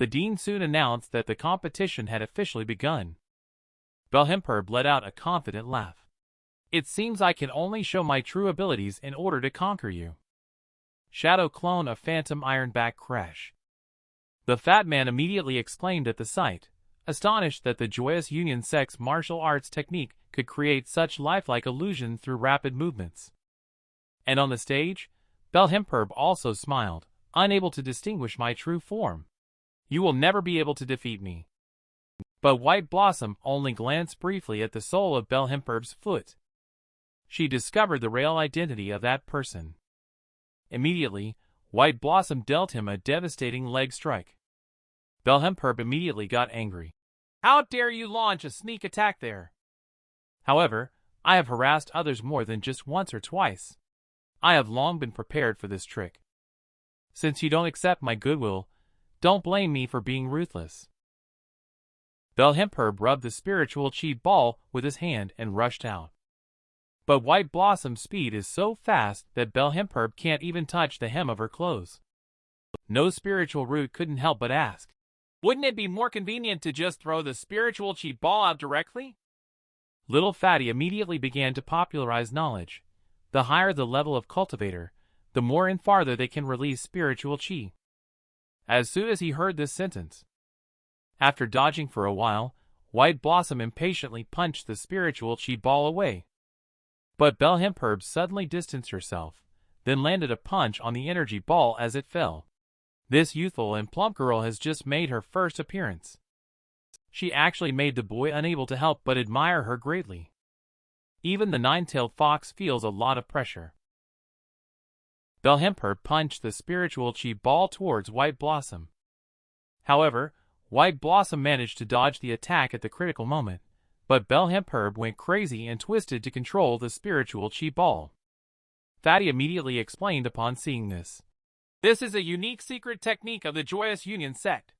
The dean soon announced that the competition had officially begun. Belhemperb let out a confident laugh. It seems I can only show my true abilities in order to conquer you. Shadow clone of Phantom Ironback Crash. The fat man immediately exclaimed at the sight, astonished that the Joyous Union sex martial arts technique could create such lifelike illusion through rapid movements. And on the stage, Belhemperb also smiled, unable to distinguish my true form. You will never be able to defeat me. But White Blossom only glanced briefly at the sole of Belhemperb's foot. She discovered the real identity of that person. Immediately, White Blossom dealt him a devastating leg strike. Belhemperb immediately got angry. How dare you launch a sneak attack there? However, I have harassed others more than just once or twice. I have long been prepared for this trick. Since you don't accept my goodwill, don't blame me for being ruthless. Belhemperb rubbed the spiritual chi ball with his hand and rushed out. But White Blossom's speed is so fast that Belhemperb can't even touch the hem of her clothes. No spiritual root couldn't help but ask, wouldn't it be more convenient to just throw the spiritual chi ball out directly? Little Fatty immediately began to popularize knowledge. The higher the level of cultivator, the more and farther they can release spiritual chi. As soon as he heard this sentence, after dodging for a while, White Blossom impatiently punched the spiritual chi ball away. But Belhemperb suddenly distanced herself, then landed a punch on the energy ball as it fell. This youthful and plump girl has just made her first appearance. She actually made the boy unable to help but admire her greatly. Even the nine-tailed fox feels a lot of pressure. Belhemperb punched the spiritual chi ball towards White Blossom. However, White Blossom managed to dodge the attack at the critical moment, but Belhemperb went crazy and twisted to control the spiritual chi ball. Fatty immediately explained upon seeing this. This is a unique secret technique of the Joyous Union sect.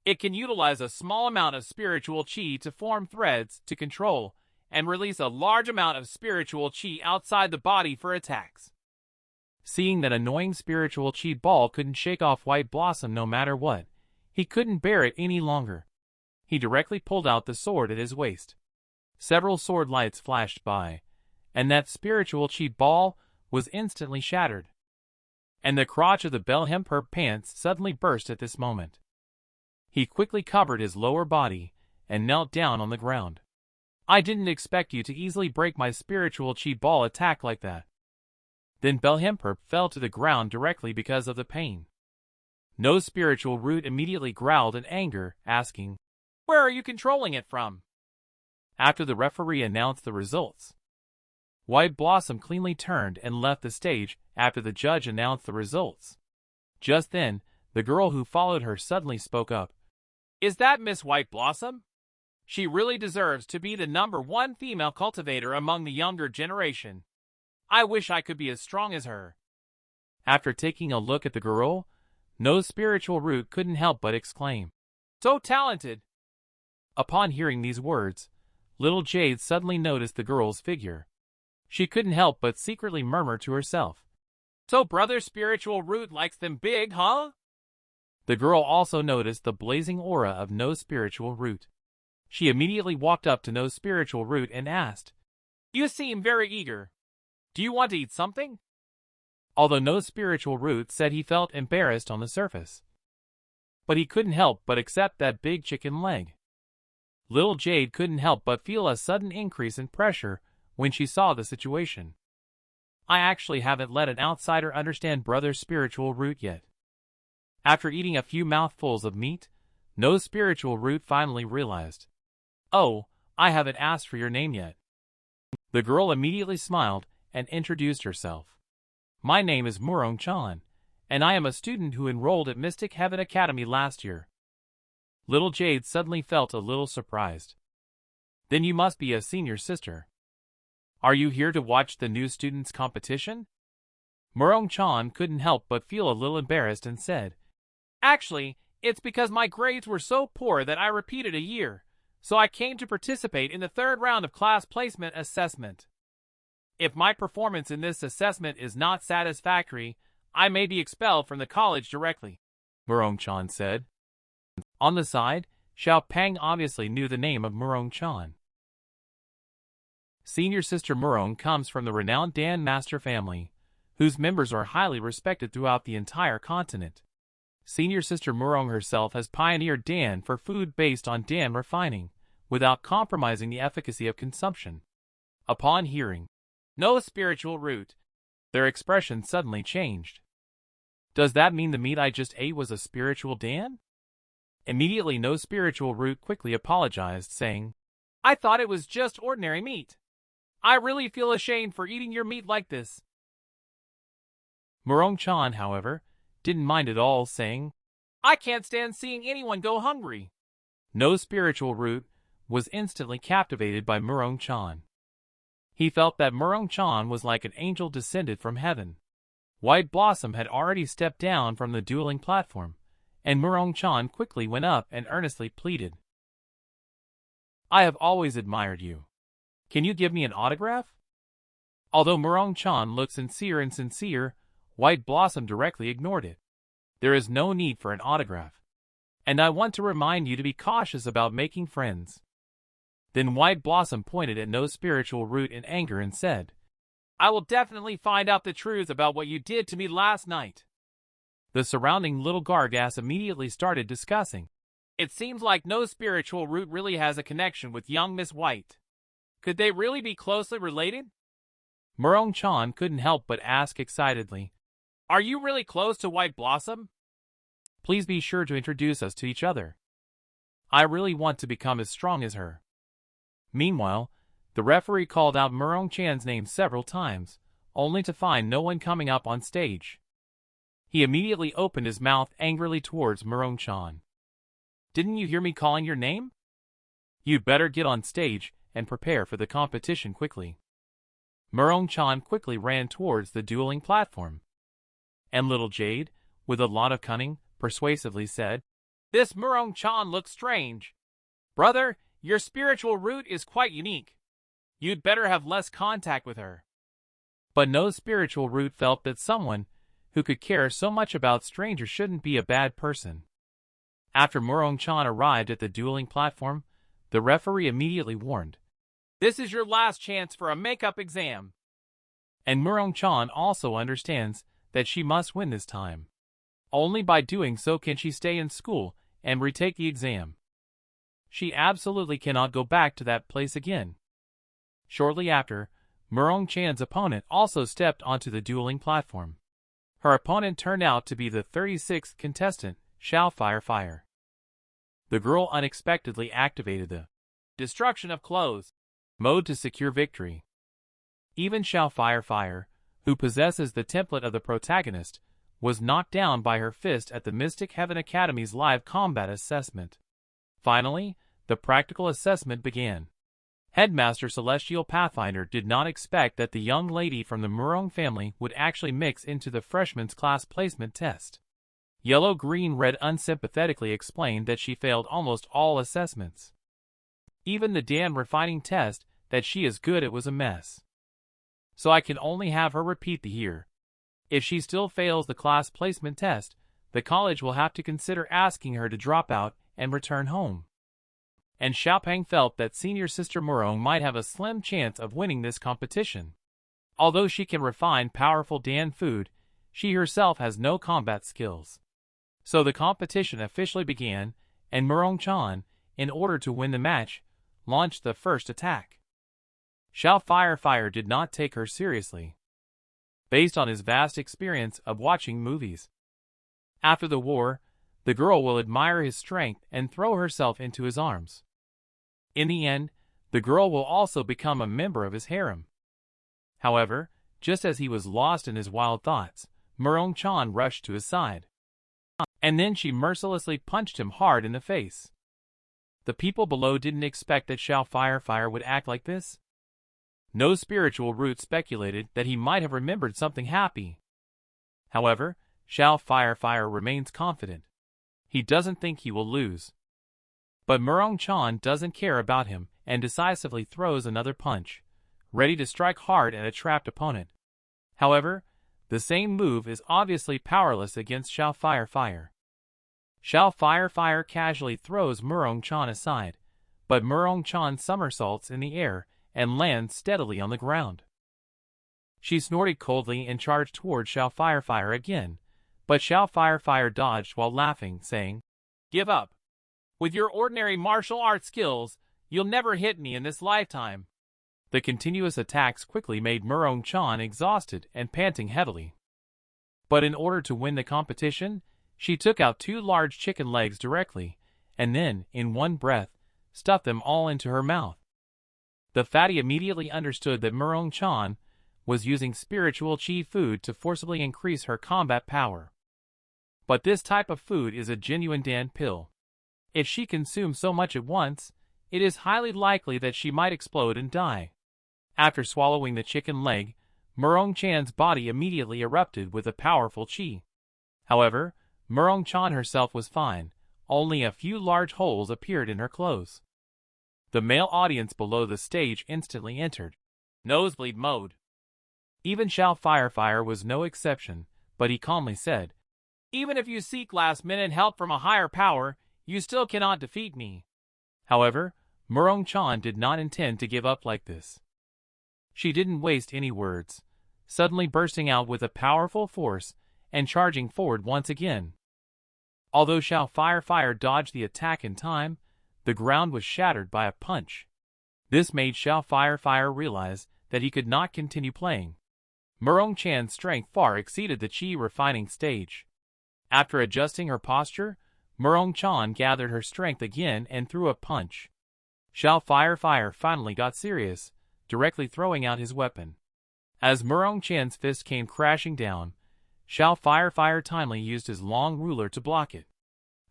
It can utilize a small amount of spiritual chi to form threads to control and release a large amount of spiritual chi outside the body for attacks. Seeing that annoying spiritual chi ball couldn't shake off White Blossom no matter what, he couldn't bear it any longer. He directly pulled out the sword at his waist. Several sword lights flashed by, and that spiritual chi ball was instantly shattered. And the crotch of the Belhemperb pants suddenly burst at this moment. He quickly covered his lower body and knelt down on the ground. I didn't expect you to easily break my spiritual chi ball attack like that. Then Belhemperb fell to the ground directly because of the pain. No spiritual root immediately growled in anger, asking, where are you controlling it from? After the referee announced the results, White Blossom cleanly turned and left the stage after the judge announced the results. Just then, the girl who followed her suddenly spoke up. Is that Miss White Blossom? She really deserves to be the #1 female cultivator among the younger generation. I wish I could be as strong as her. After taking a look at the girl, no spiritual root couldn't help but exclaim, so talented. Upon hearing these words, little Jade suddenly noticed the girl's figure. She couldn't help but secretly murmur to herself, so brother spiritual root likes them big, huh? The girl also noticed the blazing aura of no spiritual root. She immediately walked up to no spiritual root and asked, you seem very eager. Do you want to eat something? Although no spiritual root said he felt embarrassed on the surface, but he couldn't help but accept that big chicken leg. Little Jade couldn't help but feel a sudden increase in pressure when she saw the situation. I actually haven't let an outsider understand brother spiritual root yet. After eating a few mouthfuls of meat, no spiritual root finally realized, oh, I haven't asked for your name yet. The girl immediately smiled and introduced herself. My name is Murong-chan, and I am a student who enrolled at Mystic Heaven Academy last year. Little Jade suddenly felt a little surprised. Then you must be a senior sister. Are you here to watch the new students' competition? Murong-chan couldn't help but feel a little embarrassed and said, actually, it's because my grades were so poor that I repeated a year, so I came to participate in the 3rd round of class placement assessment. If my performance in this assessment is not satisfactory, I may be expelled from the college directly, Murong-chan said. On the side, Xiao Pang obviously knew the name of Murong Chan. Senior sister Murong comes from the renowned Dan Master family, whose members are highly respected throughout the entire continent. Senior sister Murong herself has pioneered Dan for food based on Dan refining, without compromising the efficacy of consumption. Upon hearing, "No spiritual root," their expression suddenly changed. Does that mean the meat I just ate was a spiritual Dan? Immediately No Spiritual Root quickly apologized, saying, "I thought it was just ordinary meat. I really feel ashamed for eating your meat like this." Murong Chan, however, didn't mind at all, saying, "I can't stand seeing anyone go hungry." No Spiritual Root was instantly captivated by Murong Chan. He felt that Murong Chan was like an angel descended from heaven. White Blossom had already stepped down from the dueling platform, and Murong Chan quickly went up and earnestly pleaded, "I have always admired you. Can you give me an autograph?" Although Murong Chan looked sincere, White Blossom directly ignored it. "There is no need for an autograph. And I want to remind you to be cautious about making friends." Then White Blossom pointed at No Spiritual Root in anger and said, "I will definitely find out the truth about what you did to me last night." The surrounding little Gargas immediately started discussing. "It seems like No Spiritual Root really has a connection with young Miss White. Could they really be closely related?" Murong Chan couldn't help but ask excitedly, "Are you really close to White Blossom? Please be sure to introduce us to each other. I really want to become as strong as her." Meanwhile, the referee called out Murong Chan's name several times, only to find no one coming up on stage. He immediately opened his mouth angrily towards Murong Chan. "Didn't you hear me calling your name? You'd better get on stage and prepare for the competition quickly." Murong Chan quickly ran towards the dueling platform. And little Jade, with a lot of cunning, persuasively said, "This Murong Chan looks strange. Brother, your spiritual root is quite unique. You'd better have less contact with her." But No Spiritual Root felt that someone who could care so much about strangers shouldn't be a bad person. After Murong Chan arrived at the dueling platform, the referee immediately warned, "This is your last chance for a makeup exam." And Murong Chan also understands that she must win this time. Only by doing so can she stay in school and retake the exam. She absolutely cannot go back to that place again. Shortly after, Murong Chan's opponent also stepped onto the dueling platform. Her opponent turned out to be the 36th contestant, Xiao Fire. The girl unexpectedly activated the destruction of clothes mode to secure victory. Even Xiao Fire, who possesses the template of the protagonist, was knocked down by her fist at the Mystic Heaven Academy's live combat assessment. Finally, the practical assessment began. Headmaster Celestial Pathfinder did not expect that the young lady from the Murong family would actually mix into the freshman's class placement test. Yellow Green Red unsympathetically explained that she failed almost all assessments. Even the Dan refining test that she is good at was a mess. So I can only have her repeat the year. If she still fails the class placement test, the college will have to consider asking her to drop out and return home. And Xiaopeng felt that senior sister Murong might have a slim chance of winning this competition. Although she can refine powerful Dan food, she herself has no combat skills. So the competition officially began, and Murong Chan, in order to win the match, launched the first attack. Xiao Fire did not take her seriously, based on his vast experience of watching movies. After the war, the girl will admire his strength and throw herself into his arms. In the end, the girl will also become a member of his harem. However, just as he was lost in his wild thoughts, Murong Chan rushed to his side. And then she mercilessly punched him hard in the face. The people below didn't expect that Xiao Fire would act like this. No Spiritual Root speculated that he might have remembered something happy. However, Xiao Fire remains confident. He doesn't think he will lose. But Murong Chan doesn't care about him and decisively throws another punch, ready to strike hard at a trapped opponent. However, the same move is obviously powerless against Xiao Fire. Xiao Firefire casually throws Murong-chan aside, but Murong-chan somersaults in the air and lands steadily on the ground. She snorted coldly and charged toward Xiao Firefire again, but Xiao Firefire dodged while laughing, saying, "Give up. With your ordinary martial arts skills, you'll never hit me in this lifetime." The continuous attacks quickly made Murong-chan exhausted and panting heavily. But in order to win the competition, she took out 2 large chicken legs directly, and then, in one breath, stuffed them all into her mouth. The fatty immediately understood that Murong-chan was using spiritual chi food to forcibly increase her combat power. But this type of food is a genuine Dan pill. If she consumes so much at once, it is highly likely that she might explode and die. After swallowing the chicken leg, Murong-chan's body immediately erupted with a powerful chi. However, Murong-chan herself was fine, only a few large holes appeared in her clothes. The male audience below the stage instantly entered nosebleed mode. Even Xiao Firefire was no exception, but he calmly said, "Even if you seek last-minute help from a higher power, you still cannot defeat me." However, Murong-chan did not intend to give up like this. She didn't waste any words, suddenly bursting out with a powerful force and charging forward once again. Although Xiao Firefire dodged the attack in time, the ground was shattered by a punch. This made Xiao Firefire realize that he could not continue playing. Murong-chan's strength far exceeded the chi refining stage. After adjusting her posture, Murong-chan gathered her strength again and threw a punch. Xiao Firefire finally got serious, directly throwing out his weapon. As Murong-chan's fist came crashing down, Xiao Firefire timely used his long ruler to block it.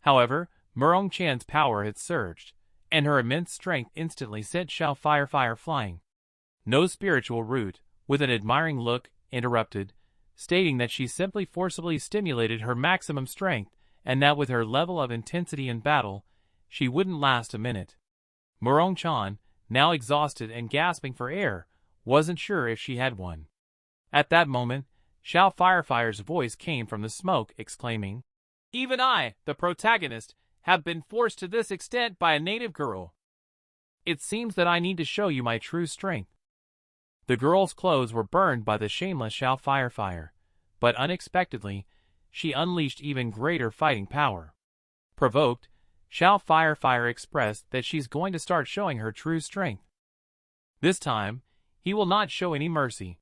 However, Murong-chan's power had surged, and her immense strength instantly sent Xiao Firefire flying. No spiritual root, with an admiring look, interrupted, stating that she simply forcibly stimulated her maximum strength and that with her level of intensity in battle, she wouldn't last a minute. Murong-chan, now exhausted and gasping for air, wasn't sure if she had one. At that moment, Xiao Firefire's voice came from the smoke, exclaiming, "Even I, the protagonist, have been forced to this extent by a native girl. It seems that I need to show you my true strength." The girl's clothes were burned by the shameless Xiao Firefire, but unexpectedly, she unleashed even greater fighting power. Provoked, Xiao Firefire expressed that she's going to start showing her true strength. This time, he will not show any mercy.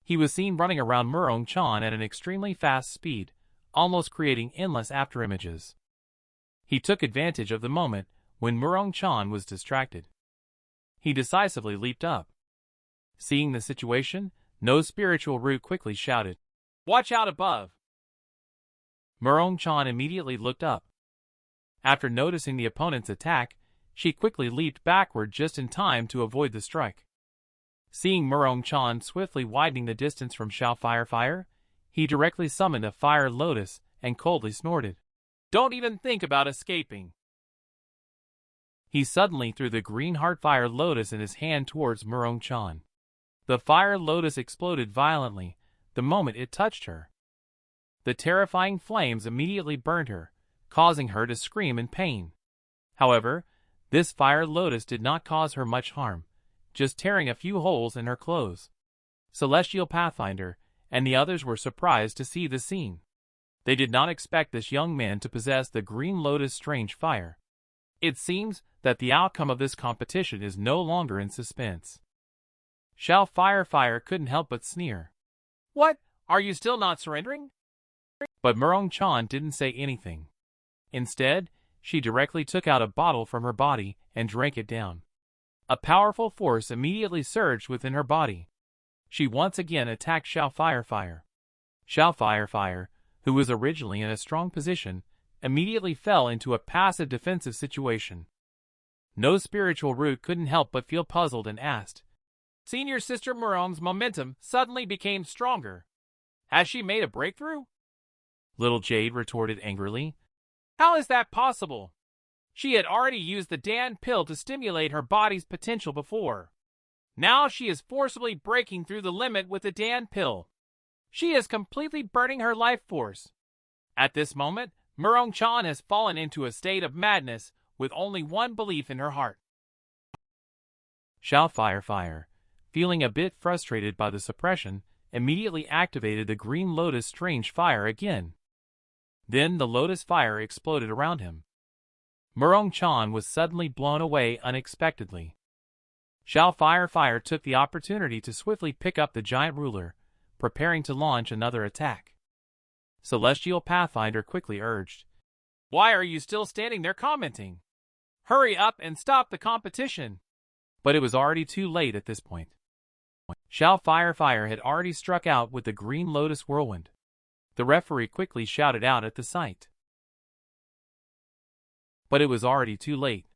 He was seen running around Murong-chan at an extremely fast speed, almost creating endless afterimages. He took advantage of the moment when Murong-chan was distracted. He decisively leaped up. Seeing the situation, no spiritual root quickly shouted, "Watch out above!" Murong-chan immediately looked up. After noticing the opponent's attack, she quickly leaped backward just in time to avoid the strike. Seeing Murong-chan swiftly widening the distance from Xiao Firefire, he directly summoned a fire lotus and coldly snorted, "Don't even think about escaping." He suddenly threw the green heart fire lotus in his hand towards Murong-chan. The fire lotus exploded violently the moment it touched her. The terrifying flames immediately burned her, causing her to scream in pain. However, this fire lotus did not cause her much harm, just tearing a few holes in her clothes. Celestial Pathfinder and the others were surprised to see the scene. They did not expect this young man to possess the green lotus strange fire. It seems that the outcome of this competition is no longer in suspense. Xiao Firefire couldn't help but sneer. "What? Are you still not surrendering?" But Murong-chan didn't say anything. Instead, she directly took out a bottle from her body and drank it down. A powerful force immediately surged within her body. She once again attacked Xiao Firefire. Xiao Firefire, who was originally in a strong position, immediately fell into a passive defensive situation. No spiritual root couldn't help but feel puzzled and asked, "Senior Sister Murong's momentum suddenly became stronger. Has she made a breakthrough?" Little Jade retorted angrily, "How is that possible? She had already used the Dan pill to stimulate her body's potential before. Now she is forcibly breaking through the limit with the Dan pill. She is completely burning her life force." At this moment, Murong-chan has fallen into a state of madness with only one belief in her heart. Xiao Fire, feeling a bit frustrated by the suppression, immediately activated the Green Lotus Strange Fire again. Then the Lotus Fire exploded around him. Murong-chan was suddenly blown away unexpectedly. Xiao Fire took the opportunity to swiftly pick up the giant ruler, preparing to launch another attack. Celestial Pathfinder quickly urged, "Why are you still standing there commenting? Hurry up and stop the competition!" But it was already too late at this point. Xiao Fire had already struck out with the Green Lotus Whirlwind. The referee quickly shouted out at the sight. But it was already too late.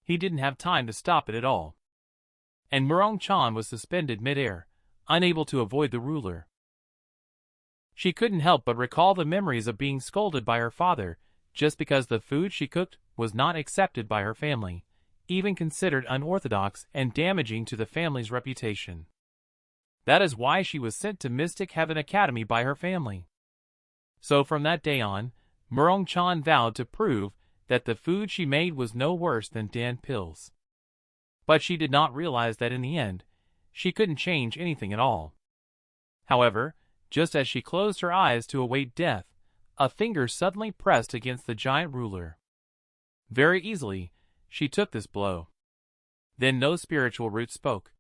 He didn't have time to stop it at all. And Murong-chan was suspended mid-air, unable to avoid the ruler. She couldn't help but recall the memories of being scolded by her father just because the food she cooked was not accepted by her family, even considered unorthodox and damaging to the family's reputation. That is why she was sent to Mystic Heaven Academy by her family. So from that day on, Murong-chan vowed to prove that the food she made was no worse than Dan pills. But she did not realize that in the end, she couldn't change anything at all. However, just as she closed her eyes to await death, a finger suddenly pressed against the giant ruler. Very easily, she took this blow. Then no spiritual root spoke.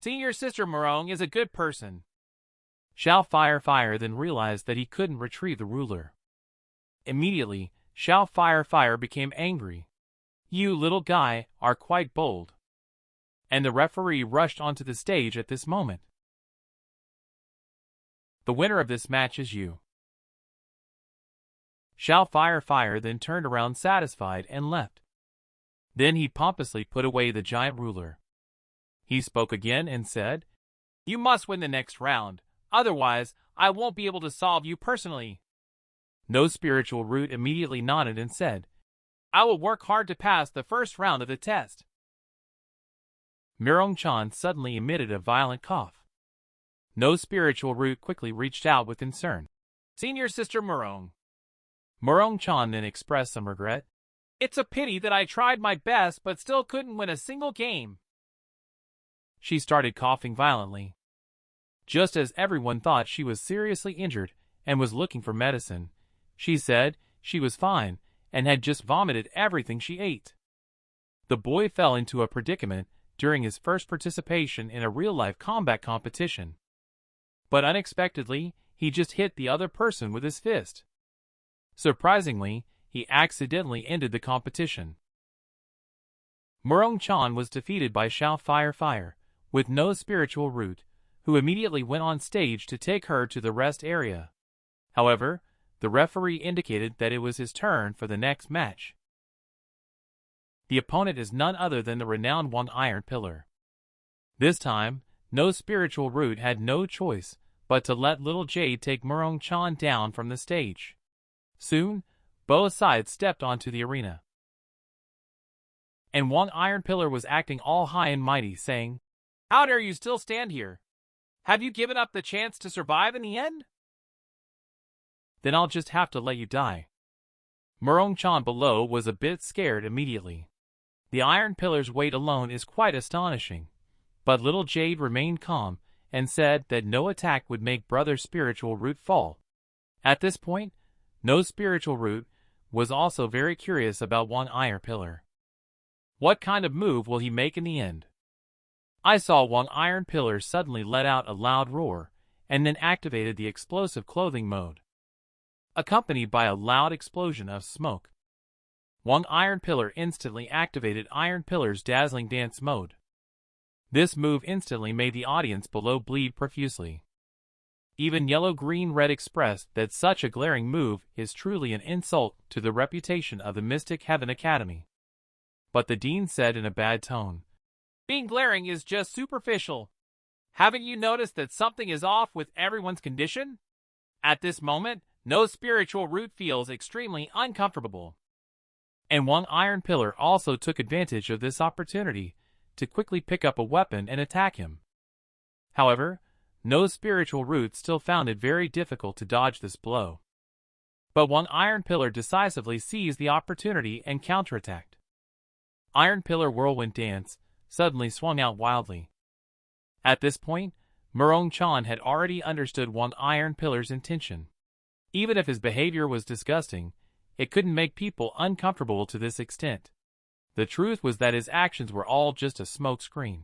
"Senior Sister Murong is a good person." Xiao Fire then realized that he couldn't retrieve the ruler. Immediately, Xiao Fire became angry. "You little guy are quite bold." And the referee rushed onto the stage at this moment. "The winner of this match is you." Xiao Fire then turned around satisfied and left. Then he pompously put away the giant ruler. He spoke again and said, "You must win the next round, otherwise I won't be able to solve you personally." No spiritual root immediately nodded and said, "I will work hard to pass the first round of the test." Murong-chan suddenly emitted a violent cough. No spiritual root quickly reached out with concern. "Senior Sister Murong." Murong-chan then expressed some regret. "It's a pity that I tried my best but still couldn't win a single game." She started coughing violently. Just as everyone thought she was seriously injured and was looking for medicine, she said she was fine and had just vomited everything she ate. The boy fell into a predicament during his first participation in a real-life combat competition. But unexpectedly, he just hit the other person with his fist. Surprisingly, he accidentally ended the competition. Murong-chan was defeated by Xiao Fire, with no spiritual root, who immediately went on stage to take her to the rest area. However, the referee indicated that it was his turn for the next match. The opponent is none other than the renowned One Iron Pillar. This time, no spiritual root had no choice but to let Little Jade take Murong-chan down from the stage. Soon, both sides stepped onto the arena. And One Iron Pillar was acting all high and mighty, saying, "How dare you still stand here? Have you given up the chance to survive in the end? Then I'll just have to let you die." Murong-chan below was a bit scared immediately. The Iron Pillar's weight alone is quite astonishing, but Little Jade remained calm and said that no attack would make Brother Spiritual Root fall. At this point, no Spiritual Root was also very curious about One Iron Pillar. What kind of move will he make in the end? I saw One Iron Pillar suddenly let out a loud roar, and then activated the explosive clothing mode, accompanied by a loud explosion of smoke. One Iron Pillar instantly activated Iron Pillar's dazzling dance mode. This move instantly made the audience below bleed profusely. Even Yellow Green Red expressed that such a glaring move is truly an insult to the reputation of the Mystic Heaven Academy. But the dean said in a bad tone, "Being glaring is just superficial. Haven't you noticed that something is off with everyone's condition?" At this moment, no spiritual root feels extremely uncomfortable. And One Iron Pillar also took advantage of this opportunity to quickly pick up a weapon and attack him. However, no spiritual root still found it very difficult to dodge this blow. But one Iron Pillar decisively seized the opportunity and counterattacked. Iron Pillar Whirlwind Dance suddenly swung out wildly. At this point, Murong-chan had already understood one Iron Pillar's intention. Even if his behavior was disgusting, it couldn't make people uncomfortable to this extent. The truth was that his actions were all just a smokescreen.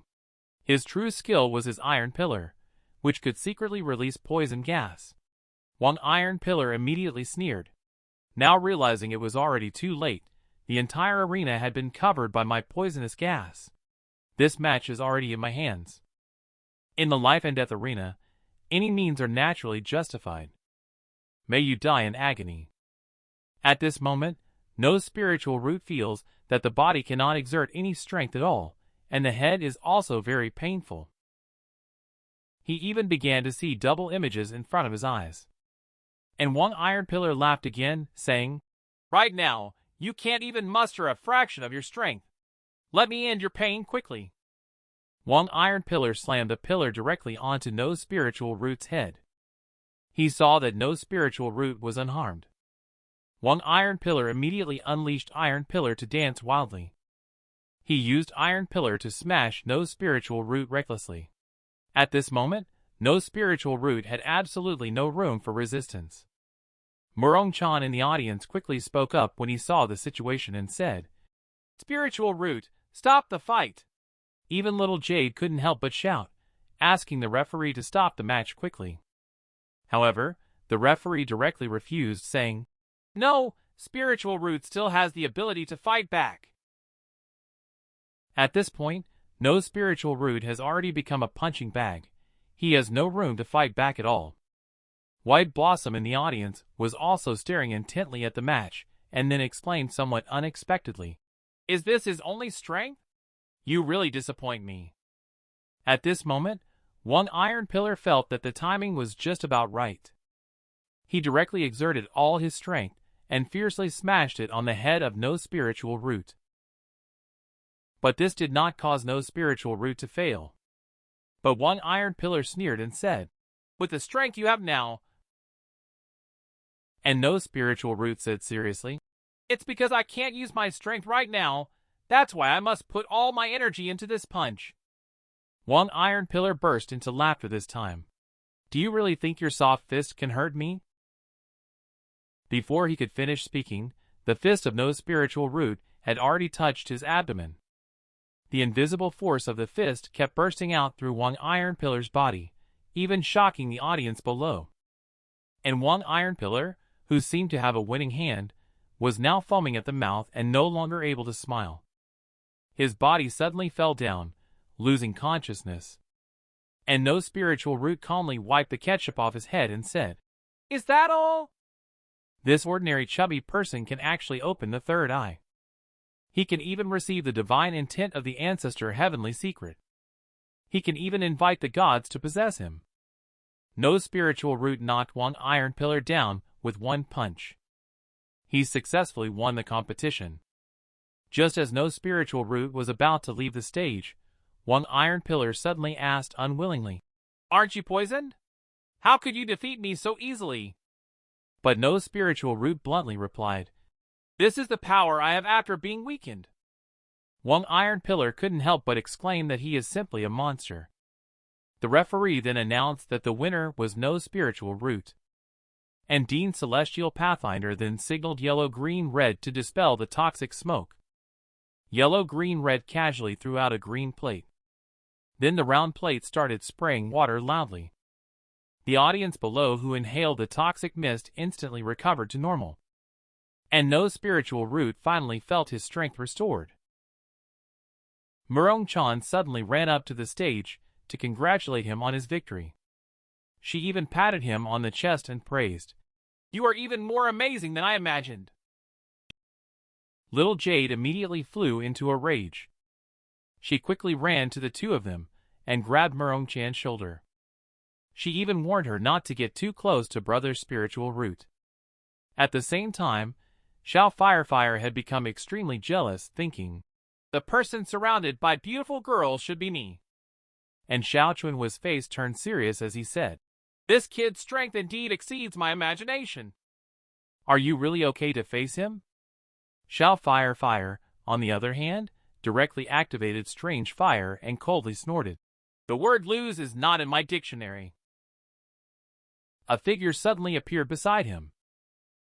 His true skill was his Iron Pillar, which could secretly release poison gas. One Iron Pillar immediately sneered. Now realizing it was already too late, the entire arena had been covered by my poisonous gas. This match is already in my hands. In the life and death arena, any means are naturally justified. May you die in agony. At this moment, no spiritual root feels that the body cannot exert any strength at all, and the head is also very painful. He even began to see double images in front of his eyes. And one Iron Pillar laughed again, saying, "Right now, you can't even muster a fraction of your strength. Let me end your pain quickly." One Iron Pillar slammed a pillar directly onto No Spiritual Root's head. He saw that No Spiritual Root was unharmed. One Iron Pillar immediately unleashed Iron Pillar to dance wildly. He used Iron Pillar to smash No Spiritual Root recklessly. At this moment, No Spiritual Root had absolutely no room for resistance. Murong-chan in the audience quickly spoke up when he saw the situation and said, "Spiritual Root, stop the fight!" Even little Jade couldn't help but shout, asking the referee to stop the match quickly. However, the referee directly refused, saying, "No, Spiritual Root still has the ability to fight back." At this point, No Spiritual Root has already become a punching bag. He has no room to fight back at all. White Blossom in the audience was also staring intently at the match, and then explained somewhat unexpectedly, "Is this his only strength? You really disappoint me." At this moment, one Iron Pillar felt that the timing was just about right. He directly exerted all his strength and fiercely smashed it on the head of No Spiritual Root. But this did not cause No Spiritual Root to fail. But one Iron Pillar sneered and said, "With the strength you have now..." And No Spiritual Root said seriously, "It's because I can't use my strength right now. That's why I must put all my energy into this punch." One Iron Pillar burst into laughter this time. "Do you really think your soft fist can hurt me?" Before he could finish speaking, the fist of No Spiritual Root had already touched his abdomen. The invisible force of the fist kept bursting out through one Iron Pillar's body, even shocking the audience below. And one Iron Pillar, who seemed to have a winning hand, was now foaming at the mouth and no longer able to smile. His body suddenly fell down, losing consciousness. And No Spiritual Root calmly wiped the ketchup off his head and said, "Is that all?" This ordinary chubby person can actually open the third eye. He can even receive the divine intent of the ancestor heavenly secret. He can even invite the gods to possess him. No Spiritual Root knocked one Iron Pillar down with one punch. He successfully won the competition. Just as No Spiritual Root was about to leave the stage, one Iron Pillar suddenly asked unwillingly, "Aren't you poisoned? How could you defeat me so easily?" But No Spiritual Root bluntly replied, "This is the power I have after being weakened." One Iron Pillar couldn't help but exclaim that he is simply a monster. The referee then announced that the winner was No Spiritual Root. And Dean Celestial Pathfinder then signaled yellow, green, red to dispel the toxic smoke. Yellow, green, red casually threw out a green plate. Then the round plate started spraying water loudly. The audience below who inhaled the toxic mist instantly recovered to normal. And No Spiritual Root finally felt his strength restored. Murong-chan suddenly ran up to the stage to congratulate him on his victory. She even patted him on the chest and praised, "You are even more amazing than I imagined." Little Jade immediately flew into a rage. She quickly ran to the two of them and grabbed Murong-chan's shoulder. She even warned her not to get too close to Brother Spiritual Root. At the same time, Xiao Firefire had become extremely jealous, thinking, "The person surrounded by beautiful girls should be me." And Xiao Chunwa's face turned serious as he said, "This kid's strength indeed exceeds my imagination." Are you really okay to face him? Xiao Fire, on the other hand, directly activated strange fire and coldly snorted. The word lose is not in my dictionary. A figure suddenly appeared beside him.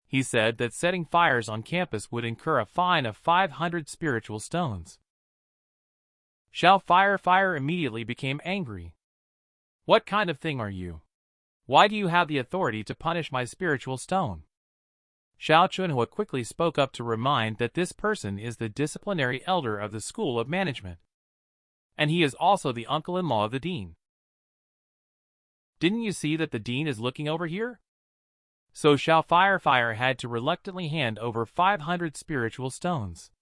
He said that setting fires on campus would incur a fine of 500 spiritual stones. Xiao Fire immediately became angry. What kind of thing are you? Why do you have the authority to punish my spiritual stone? Xiao Chunhua quickly spoke up to remind that this person is the disciplinary elder of the School of Management. And he is also the uncle-in-law of the dean. Didn't you see that the dean is looking over here? So Xiao Fire had to reluctantly hand over 500 spiritual stones.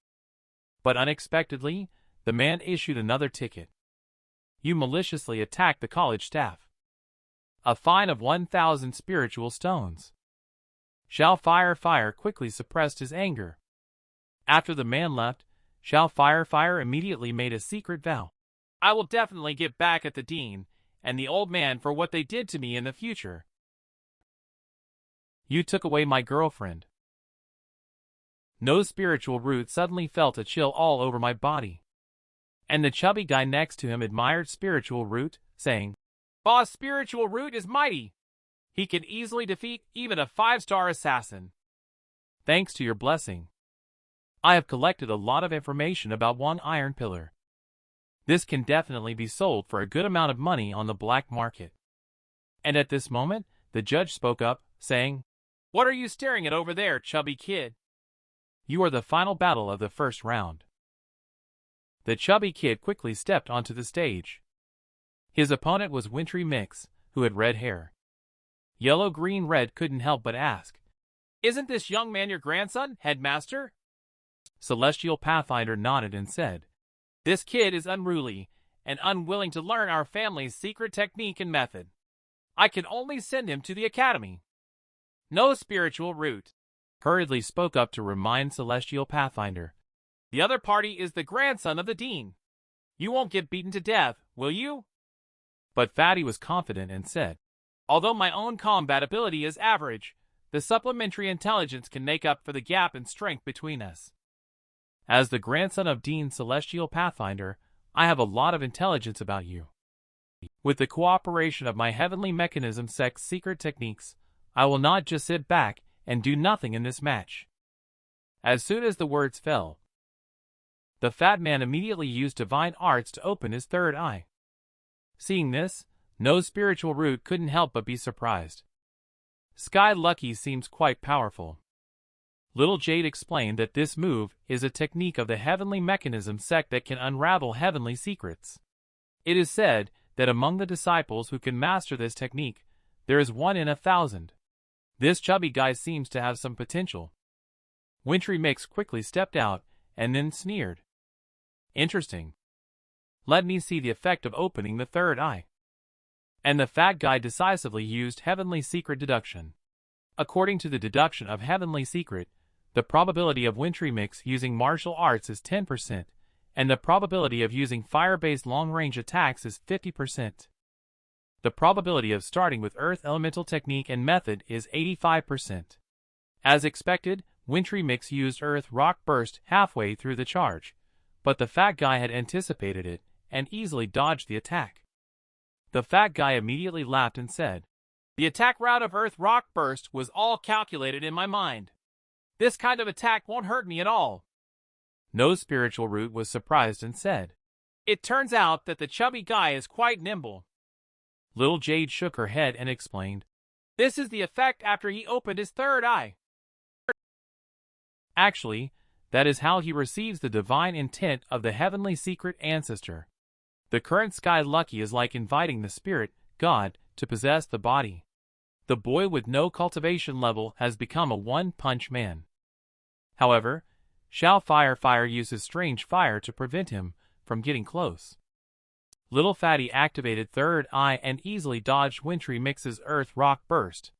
But unexpectedly, the man issued another ticket. You maliciously attacked the college staff. A fine of 1,000 spiritual stones. Xiao Fire quickly suppressed his anger. After the man left, Xiao Fire immediately made a secret vow. I will definitely get back at the dean and the old man for what they did to me in the future. You took away my girlfriend. No spiritual root suddenly felt a chill all over my body. And the chubby guy next to him admired spiritual root, saying, Boss spiritual root is mighty. He can easily defeat even a 5-star assassin. Thanks to your blessing, I have collected a lot of information about one iron pillar. This can definitely be sold for a good amount of money on the black market. And at this moment, the judge spoke up, saying, What are you staring at over there, chubby kid? You are the final battle of the first round. The chubby kid quickly stepped onto the stage. His opponent was Wintry Mix, who had red hair. Yellow Green Red couldn't help but ask, Isn't this young man your grandson, headmaster? Celestial Pathfinder nodded and said, This kid is unruly and unwilling to learn our family's secret technique and method. I can only send him to the academy. No spiritual root, hurriedly spoke up to remind Celestial Pathfinder. The other party is the grandson of the dean. You won't get beaten to death, will you? But Fatty was confident and said, Although my own combat ability is average, the supplementary intelligence can make up for the gap in strength between us. As the grandson of Dean Celestial Pathfinder, I have a lot of intelligence about you. With the cooperation of my Heavenly Mechanism Sect's secret techniques, I will not just sit back and do nothing in this match. As soon as the words fell, the fat man immediately used divine arts to open his third eye. Seeing this, no spiritual root couldn't help but be surprised. Sky Lucky seems quite powerful. Little Jade explained that this move is a technique of the Heavenly Mechanism Sect that can unravel heavenly secrets. It is said that among the disciples who can master this technique, there is 1 in 1,000. This chubby guy seems to have some potential. Wintry Mix quickly stepped out and then sneered. Interesting. Let me see the effect of opening the third eye. And the fat guy decisively used Heavenly Secret Deduction. According to the deduction of Heavenly Secret, the probability of Wintry Mix using martial arts is 10%, and the probability of using fire-based long-range attacks is 50%. The probability of starting with Earth Elemental Technique and Method is 85%. As expected, Wintry Mix used Earth Rock Burst halfway through the charge, but the fat guy had anticipated it and easily dodged the attack. The fat guy immediately laughed and said, The attack route of Earth Rock Burst was all calculated in my mind. This kind of attack won't hurt me at all. No spiritual root was surprised and said, It turns out that the chubby guy is quite nimble. Little Jade shook her head and explained, This is the effect after he opened his third eye. Actually, that is how he receives the divine intent of the Heavenly Secret Ancestor. The current Sky Lucky is like inviting the spirit, God, to possess the body. The boy with no cultivation level has become a one-punch man. However, Xiao Fire uses strange fire to prevent him from getting close. Little Fatty activated third eye and easily dodged Wintry Mix's Earth Rock Burst.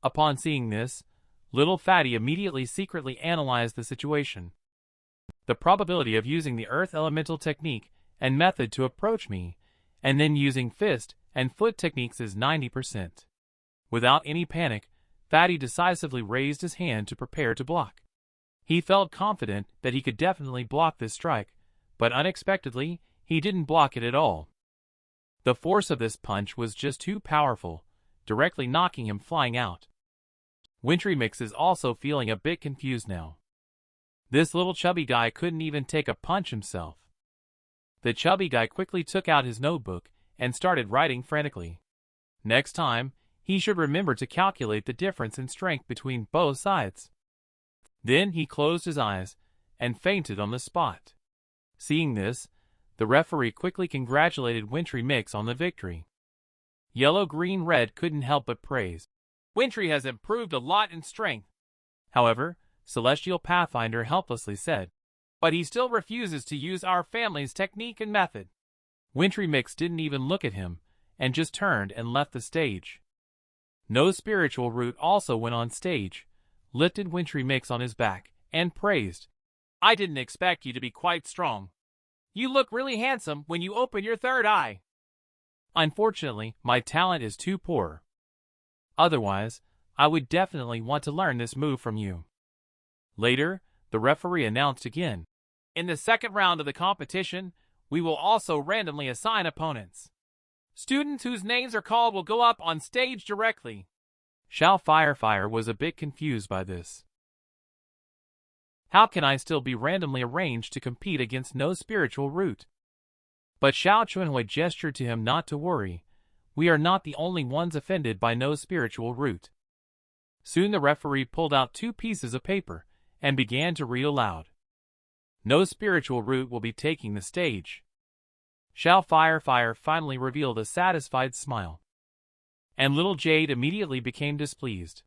Upon seeing this, Little Fatty immediately secretly analyzed the situation. The probability of using the Earth Elemental Technique and Method to approach me, and then using fist and foot techniques is 90%. Without any panic, Fatty decisively raised his hand to prepare to block. He felt confident that he could definitely block this strike, but unexpectedly, he didn't block it at all. The force of this punch was just too powerful, directly knocking him flying out. Wintry Mix is also feeling a bit confused now. This little chubby guy couldn't even take a punch himself. The chubby guy quickly took out his notebook and started writing frantically. Next time, he should remember to calculate the difference in strength between both sides. Then he closed his eyes and fainted on the spot. Seeing this, the referee quickly congratulated Wintry Mix on the victory. Yellow Green Red couldn't help but praise. Wintry has improved a lot in strength. However, Celestial Pathfinder helplessly said, but he still refuses to use our family's technique and method. Wintry Mix didn't even look at him, and just turned and left the stage. No Spiritual Root also went on stage, lifted Wintry Mix on his back, and praised. I didn't expect you to be quite strong. You look really handsome when you open your third eye. Unfortunately, my talent is too poor. Otherwise, I would definitely want to learn this move from you. Later, the referee announced again. In the second round of the competition, we will also randomly assign opponents. Students whose names are called will go up on stage directly. Xiao Firefire was a bit confused by this. How can I still be randomly arranged to compete against no Spiritual Root? But Xiao Chunhui gestured to him not to worry. We are not the only ones offended by no Spiritual Root. Soon the referee pulled out 2 pieces of paper and began to read aloud. No Spiritual Root will be taking the stage. Xiao Firefire finally revealed a satisfied smile. And little Jade immediately became displeased.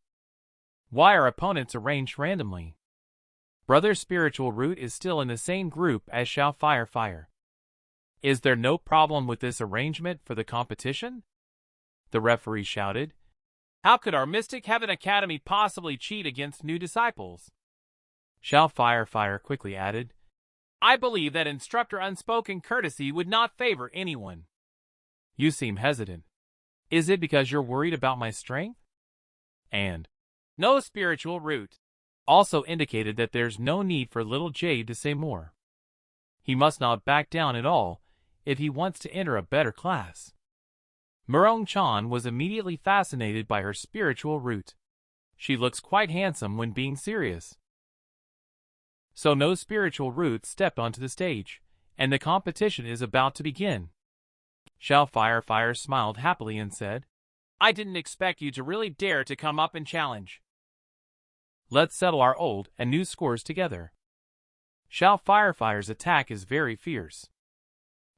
Why are opponents arranged randomly? Brother Spiritual Root is still in the same group as Xiao Firefire. Is there no problem with this arrangement for the competition? The referee shouted. How could our Mystic Heaven Academy possibly cheat against new disciples? Xiao Firefire quickly added. I believe that Instructor Unspoken Courtesy would not favor anyone. You seem hesitant. Is it because you're worried about my strength? And no Spiritual Root also indicated that there's no need for little Jade to say more. He must not back down at all if he wants to enter a better class. Murong Chan was immediately fascinated by her Spiritual Root. She looks quite handsome when being serious. So no Spiritual Root stepped onto the stage, and the competition is about to begin. Xiao Firefire smiled happily and said, I didn't expect you to really dare to come up and challenge. Let's settle our old and new scores together. Xiao Firefire's attack is very fierce.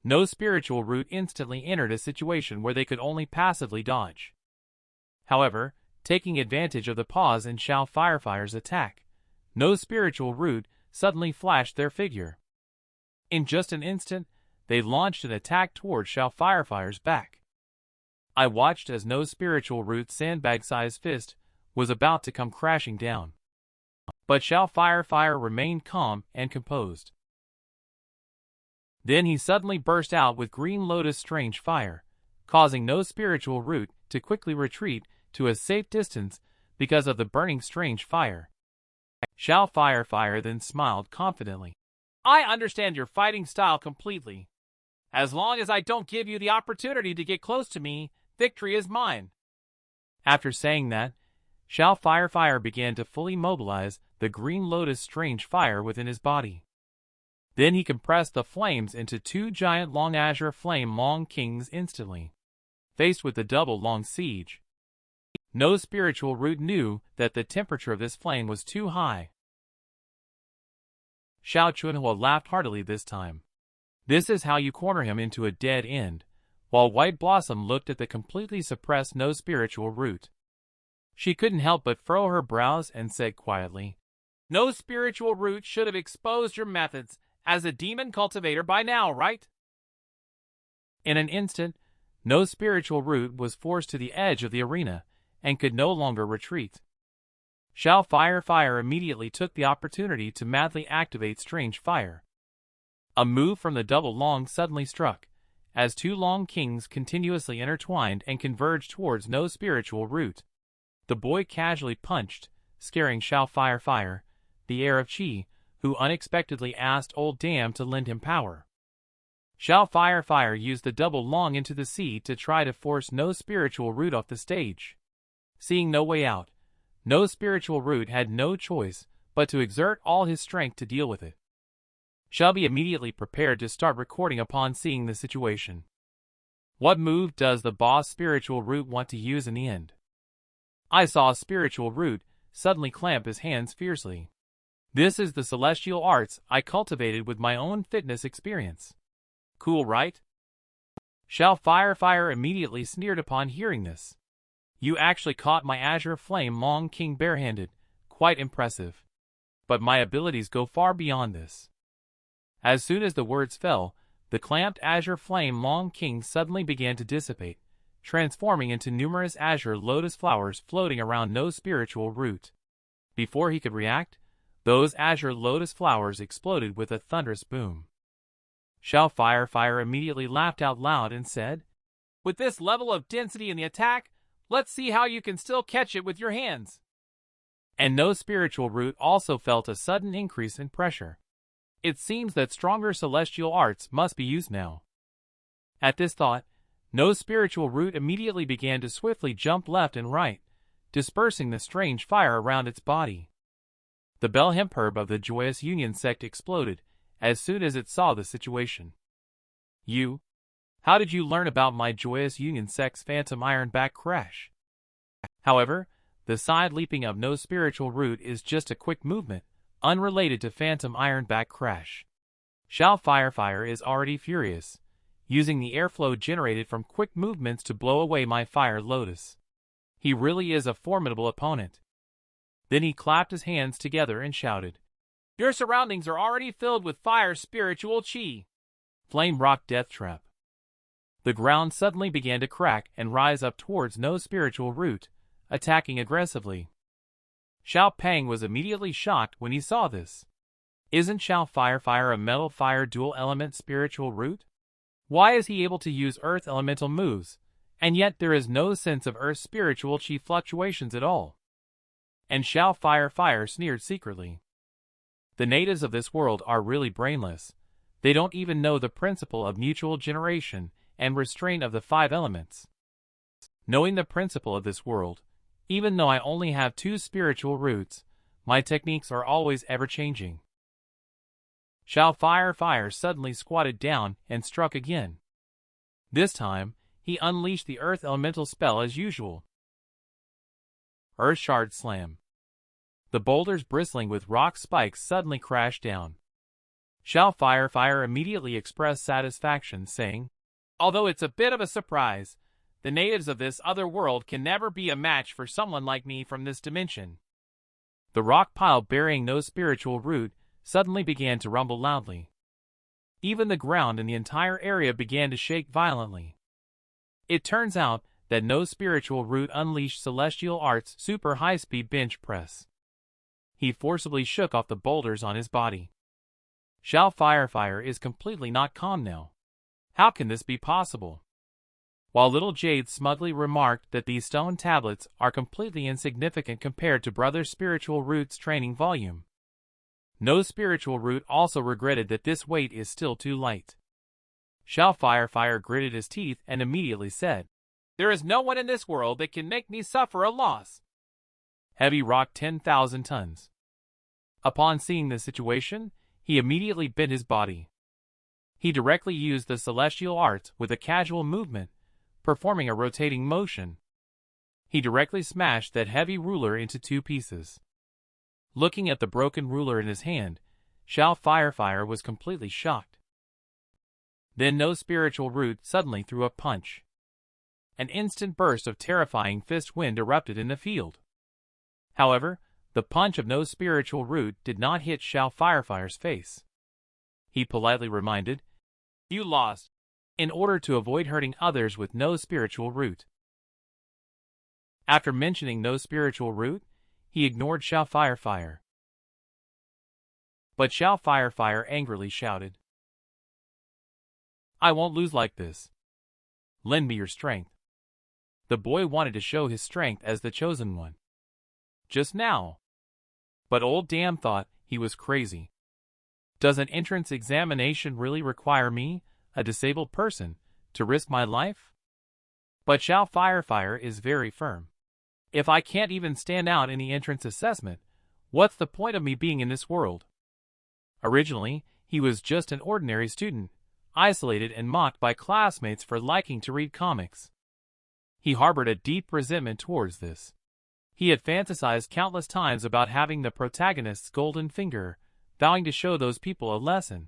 No Spiritual Root instantly entered a situation where they could only passively dodge. However, taking advantage of the pause in Xiao Firefire's attack, no Spiritual Root suddenly flashed their figure. In just an instant, they launched an attack toward Xiao Firefire's back. I watched as no Spiritual Root's sandbag-sized fist was about to come crashing down. But Xiao Firefire remained calm and composed. Then he suddenly burst out with Green Lotus Strange Fire, causing no Spiritual Root to quickly retreat to a safe distance because of the burning Strange Fire. Xiao Firefire then smiled confidently. I understand your fighting style completely. As long as I don't give you the opportunity to get close to me, victory is mine. After saying that, Xiao Firefire began to fully mobilize the Green Lotus Strange Fire within his body. Then he compressed the flames into 2 giant Long Azure Flame Long Kings instantly. Faced with the double Long Siege, no Spiritual Root knew that the temperature of this flame was too high. Xiao Chunhua laughed heartily this time. This is how you corner him into a dead end, while White Blossom looked at the completely suppressed no Spiritual Root. She couldn't help but furrow her brows and said quietly, No Spiritual Root should have exposed your methods as a demon cultivator by now, right? In an instant, no Spiritual Root was forced to the edge of the arena and could no longer retreat. Xiao Firefire immediately took the opportunity to madly activate Strange Fire. A move from the double Long suddenly struck, as 2 Long Kings continuously intertwined and converged towards no Spiritual Root. The boy casually punched, scaring Xiao Fire, the heir of Qi, who unexpectedly asked Old Dam to lend him power. Xiao Fire used the double long into the sea to try to force No Spiritual Root off the stage. Seeing no way out, No Spiritual Root had no choice but to exert all his strength to deal with it. Shelby immediately prepared to start recording upon seeing the situation. What move does the boss Spiritual Root want to use in the end? I saw Spiritual Root suddenly clamp his hands fiercely. This is the celestial arts I cultivated with my own fitness experience. Cool, right? Xiao Fire immediately sneered upon hearing this. You actually caught my Azure Flame Long King barehanded. Quite impressive. But my abilities go far beyond this. As soon as the words fell, the clamped Azure Flame Long King suddenly began to dissipate, transforming into numerous azure lotus flowers floating around No Spiritual Root. Before he could react, those azure lotus flowers exploded with a thunderous boom. Xiao Fire immediately laughed out loud and said, "With this level of density in the attack, let's see how you can still catch it with your hands." And No Spiritual Root also felt a sudden increase in pressure. It seems that stronger celestial arts must be used now. At this thought, No Spiritual Root immediately began to swiftly jump left and right, dispersing the strange fire around its body. The bell hemp herb of the Joyous Union sect exploded as soon as it saw the situation. How did you learn about my Joyous Union sect's phantom ironback crash? However, the side leaping of No Spiritual Root is just a quick movement, unrelated to phantom ironback crash. Xiao Fire is already furious, using the airflow generated from quick movements to blow away my Fire Lotus. He really is a formidable opponent. Then he clapped his hands together and shouted, "Your surroundings are already filled with fire spiritual chi." Flame Rock Death Trap. The ground suddenly began to crack and rise up towards No Spiritual Root, attacking aggressively. Xiao Pang was immediately shocked when he saw this. Isn't Xiao Fire a metal fire dual element spiritual root? Why is he able to use earth elemental moves, and yet there is no sense of earth spiritual chi fluctuations at all? And Xiao Fire sneered secretly. The natives of this world are really brainless. They don't even know the principle of mutual generation and restraint of the 5 elements. Knowing the principle of this world, even though I only have 2 spiritual roots, my techniques are always ever-changing. Xiao Fire suddenly squatted down and struck again. This time, he unleashed the earth elemental spell as usual. Earth Shard Slam. The boulders bristling with rock spikes suddenly crashed down. Xiao Fire immediately expressed satisfaction, saying, "Although it's a bit of a surprise, the natives of this other world can never be a match for someone like me from this dimension." The rock pile burying No Spiritual Root suddenly began to rumble loudly. Even the ground in the entire area began to shake violently. It turns out that No Spiritual Root unleashed Celestial Arts super high-speed bench press. He forcibly shook off the boulders on his body. Xiao Fire is completely not calm now. How can this be possible? While Little Jade smugly remarked that these stone tablets are completely insignificant compared to Brother Spiritual Root's training volume. No Spiritual Root also regretted that this weight is still too light. Xiao Fire gritted his teeth and immediately said, "There is no one in this world that can make me suffer a loss." Heavy rock 10,000 tons. Upon seeing the situation, he immediately bent his body. He directly used the celestial arts with a casual movement, performing a rotating motion. He directly smashed that heavy ruler into 2 pieces. Looking at the broken ruler in his hand, Xiao Fire was completely shocked. Then No Spiritual Root suddenly threw a punch. An instant burst of terrifying fist wind erupted in the field. However, the punch of No Spiritual Root did not hit Xiao Fire's face. He politely reminded, "You lost," in order to avoid hurting others with No Spiritual Root. After mentioning No Spiritual Root, he ignored Xiao Fire. But Xiao Fire angrily shouted, "I won't lose like this. Lend me your strength." The boy wanted to show his strength as the chosen one. just now. But old Damn thought he was crazy. Does an entrance examination really require me, a disabled person, to risk my life? But Xiao Firefire is very firm. If I can't even stand out in the entrance assessment, what's the point of me being in this world? Originally, he was just an ordinary student, isolated and mocked by classmates for liking to read comics. He harbored a deep resentment towards this. He had fantasized countless times about having the protagonist's golden finger, vowing to show those people a lesson.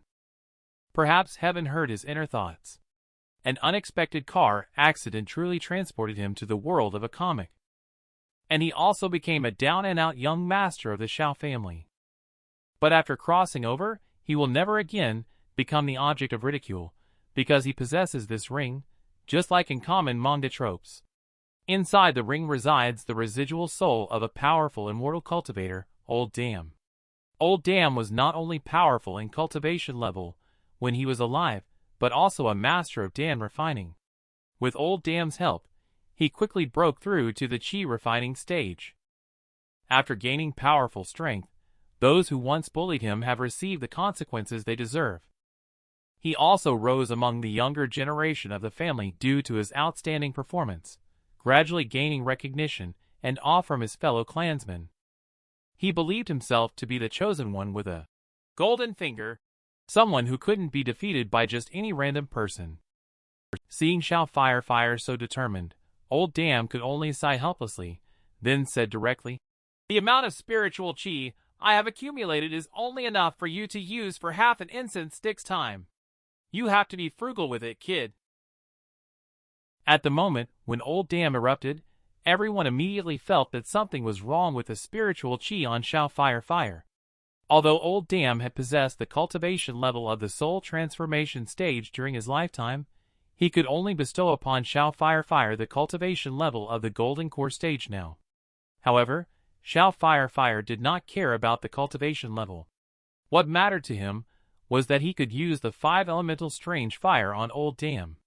Perhaps heaven heard his inner thoughts. An unexpected car accident truly transported him to the world of a comic. And he also became a down-and-out young master of the Xiao family. But after crossing over, he will never again become the object of ridicule, because he possesses this ring, just like in common manga tropes. Inside the ring resides the residual soul of a powerful immortal cultivator, Old Damn. Old Damn was not only powerful in cultivation level when he was alive, but also a master of Dan refining. With Old Damn's help, he quickly broke through to the chi refining stage. After gaining powerful strength, those who once bullied him have received the consequences they deserve. He also rose among the younger generation of the family due to his outstanding performance, gradually gaining recognition and awe from his fellow clansmen. He believed himself to be the chosen one with a golden finger, someone who couldn't be defeated by just any random person. Seeing Xiao Firefire so determined, Old Damn could only sigh helplessly, then said directly, "The amount of spiritual chi I have accumulated is only enough for you to use for half an incense stick's time. You have to be frugal with it, kid." At the moment when Old Damn erupted, everyone immediately felt that something was wrong with the spiritual chi on Xiao Firefire. Although Old Damn had possessed the cultivation level of the soul transformation stage during his lifetime, he could only bestow upon Xiao Firefire the cultivation level of the golden core stage now. However, Xiao Firefire did not care about the cultivation level. What mattered to him was that he could use the 5-elemental strange fire on Old Damn.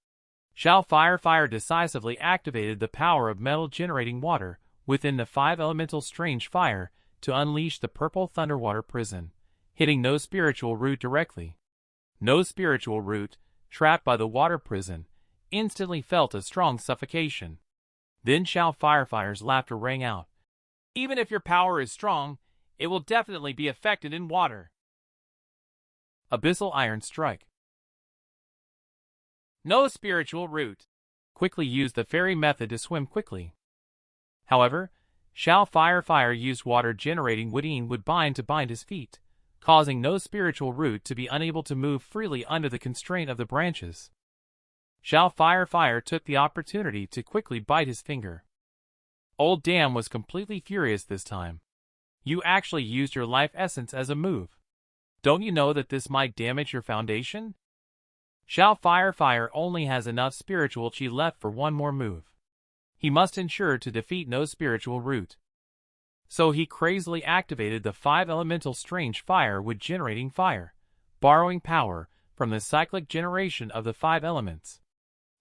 Xiao Firefire decisively activated the power of metal-generating water within the 5-elemental strange fire to unleash the purple thunderwater prison, hitting No Spiritual Root directly. No Spiritual Root, trapped by the water prison, instantly felt a strong suffocation. Then Xiao Firefire's laughter rang out. "Even if your power is strong, it will definitely be affected in water." Abyssal Iron Strike. No Spiritual Root quickly used the fairy method to swim quickly. However, Xiao Firefire used water-generating wood to bind his feet, causing No Spiritual Root to be unable to move freely under the constraint of the branches. Xiao Firefire took the opportunity to quickly bite his finger. Old Damn was completely furious this time. "You actually used your life essence as a move. Don't you know that this might damage your foundation?" Xiao Firefire only has enough spiritual chi left for one more move. He must ensure to defeat No Spiritual Root. So he crazily activated the 5-elemental strange fire with generating fire, borrowing power from the cyclic generation of the 5 elements.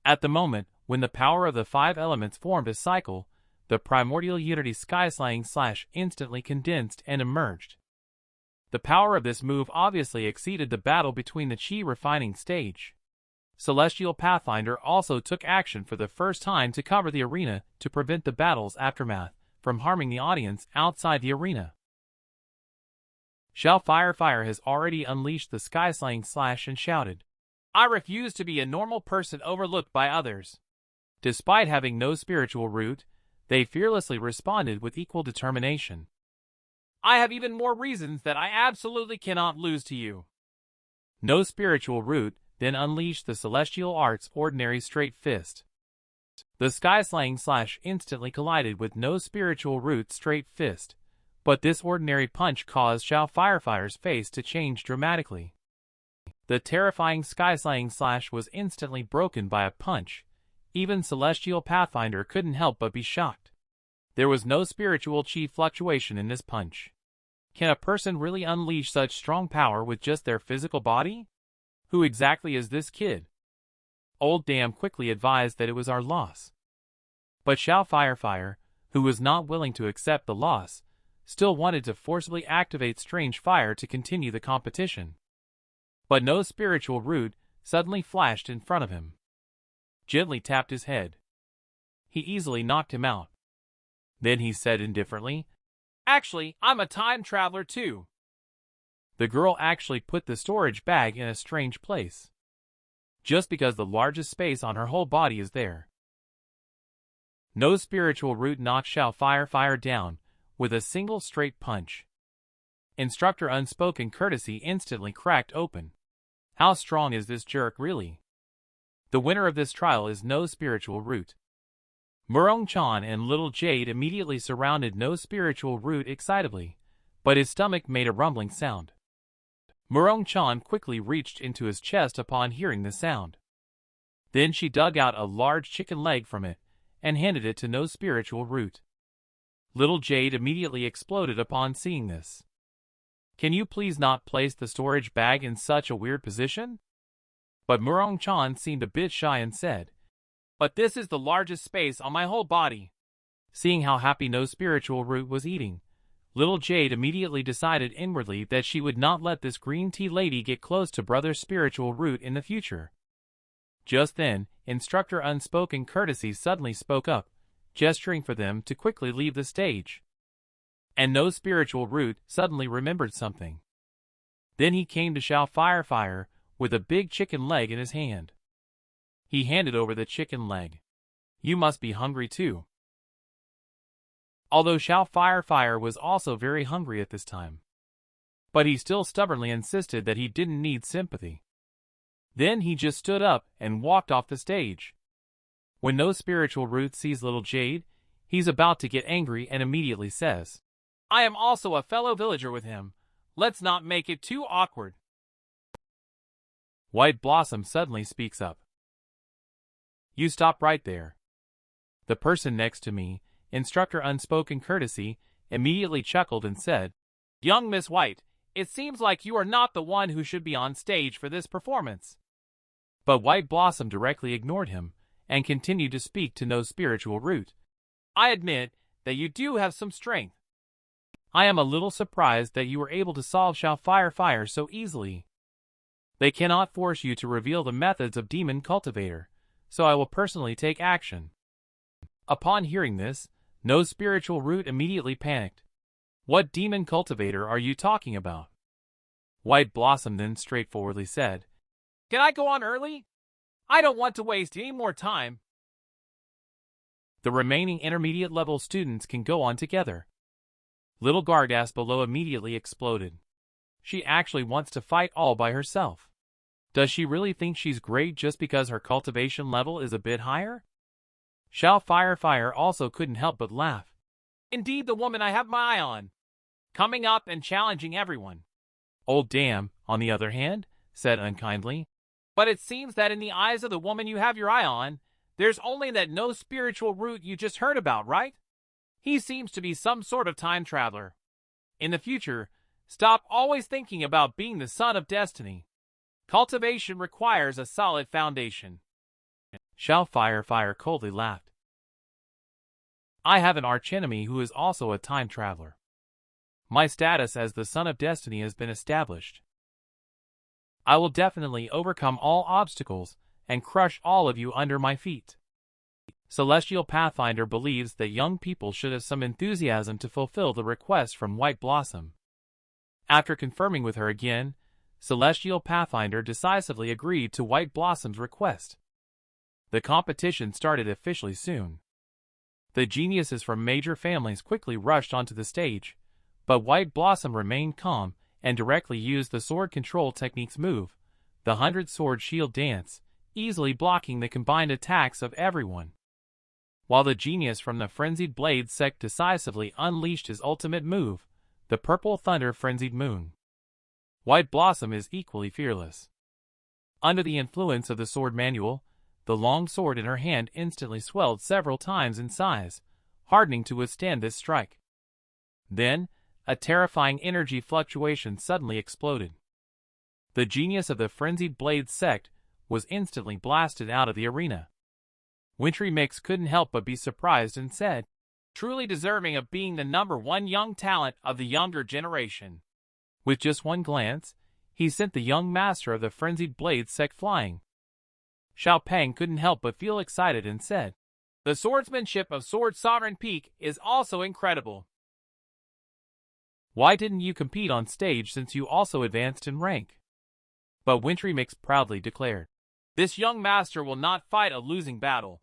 At the moment when the power of the 5 elements formed a cycle, the primordial unity Skyslaying Slash instantly condensed and emerged. The power of this move obviously exceeded the battle between the chi refining stage. Celestial Pathfinder also took action for the first time to cover the arena to prevent the battle's aftermath from harming the audience outside the arena. Xiao Firefire has already unleashed the Skyslaying Slash and shouted, "I refuse to be a normal person overlooked by others." Despite having no spiritual root, they fearlessly responded with equal determination. "I have even more reasons that I absolutely cannot lose to you." No spiritual root then unleashed the Celestial Arts Ordinary Straight Fist. The Skyslaying Slash instantly collided with No Spiritual Root Straight Fist, but this ordinary punch caused Xiao Firefire's face to change dramatically. The terrifying Skyslaying Slash was instantly broken by a punch. Even Celestial Pathfinder couldn't help but be shocked. There was no spiritual chi fluctuation in this punch. Can a person really unleash such strong power with just their physical body? Who exactly is this kid? Old Damn quickly advised that it was our loss. But Xiao Firefire, who was not willing to accept the loss, still wanted to forcibly activate strange fire to continue the competition. But no spiritual root suddenly flashed in front of him. Gently tapped his head. He easily knocked him out. Then he said indifferently, "Actually, I'm a time traveler too." The girl actually put the storage bag in a strange place. Just because the largest space on her whole body is there. No spiritual root knocked Xiao Fire down with a single straight punch. Instructor Unspoken Courtesy instantly cracked open. How strong is this jerk really? The winner of this trial is No Spiritual Root. Murong-chan and Little Jade immediately surrounded No Spiritual Root excitably, but his stomach made a rumbling sound. Murong-chan quickly reached into his chest upon hearing the sound. Then she dug out a large chicken leg from it and handed it to No Spiritual Root. Little Jade immediately exploded upon seeing this. "Can you please not place the storage bag in such a weird position?" But Murong-chan seemed a bit shy and said, "But this is the largest space on my whole body." Seeing how happy No Spiritual Root was eating, Little Jade immediately decided inwardly that she would not let this green tea lady get close to Brother Spiritual Root in the future. Just then, Instructor Unspoken Courtesy suddenly spoke up, gesturing for them to quickly leave the stage. And No Spiritual Root suddenly remembered something. Then he came to Xiao Fire with a big chicken leg in his hand. He handed over the chicken leg. "You must be hungry too." Although Xiao Fire was also very hungry at this time. But he still stubbornly insisted that he didn't need sympathy. Then he just stood up and walked off the stage. When No Spiritual Root sees Little Jade, he's about to get angry and immediately says, "I am also a fellow villager with him. Let's not make it too awkward." White Blossom suddenly speaks up. "You stop right there." The person next to me, Instructor Unspoken Courtesy, immediately chuckled and said, "Young Miss White, it seems like you are not the one who should be on stage for this performance." But White Blossom directly ignored him and continued to speak to No Spiritual Root. "I admit that you do have some strength. I am a little surprised that you were able to solve Xiao Fire so easily. They cannot force you to reveal the methods of Demon Cultivator, so I will personally take action." Upon hearing this, No Spiritual Root immediately panicked. "What Demon Cultivator are you talking about?" White Blossom then straightforwardly said, "Can I go on early? I don't want to waste any more time." The remaining intermediate level students can go on together. Little Gargas below immediately exploded. She actually wants to fight all by herself. Does she really think she's great just because her cultivation level is a bit higher? Xiao Fire also couldn't help but laugh. "Indeed, the woman I have my eye on. Coming up and challenging everyone." Old Damn, on the other hand, said unkindly, "But it seems that in the eyes of the woman you have your eye on, there's only that No Spiritual Root you just heard about, right? He seems to be some sort of time traveler. In the future, stop always thinking about being the son of destiny. Cultivation requires a solid foundation." Xiao Fire coldly laughed. "I have an archenemy who is also a time traveler. My status as the son of destiny has been established. I will definitely overcome all obstacles and crush all of you under my feet." Celestial Pathfinder believes that young people should have some enthusiasm to fulfill the request from White Blossom. After confirming with her again, Celestial Pathfinder decisively agreed to White Blossom's request. The competition started officially soon. The geniuses from major families quickly rushed onto the stage, but White Blossom remained calm and directly used the sword control technique's move, the 100-sword shield dance, easily blocking the combined attacks of everyone. While the genius from the Frenzied Blade sect decisively unleashed his ultimate move, the Purple Thunder Frenzied Moon. White Blossom is equally fearless. Under the influence of the sword manual, the long sword in her hand instantly swelled several times in size, hardening to withstand this strike. Then, a terrifying energy fluctuation suddenly exploded. The genius of the Frenzied Blade sect was instantly blasted out of the arena. Wintry Mix couldn't help but be surprised and said, truly deserving of being the #1 young talent of the younger generation. With just one glance, he sent the young master of the frenzied blade sect flying. Xiao Peng couldn't help but feel excited and said, "The swordsmanship of Sword Sovereign Peak is also incredible. Why didn't you compete on stage since you also advanced in rank?" But Wintry Mix proudly declared, "This young master will not fight a losing battle."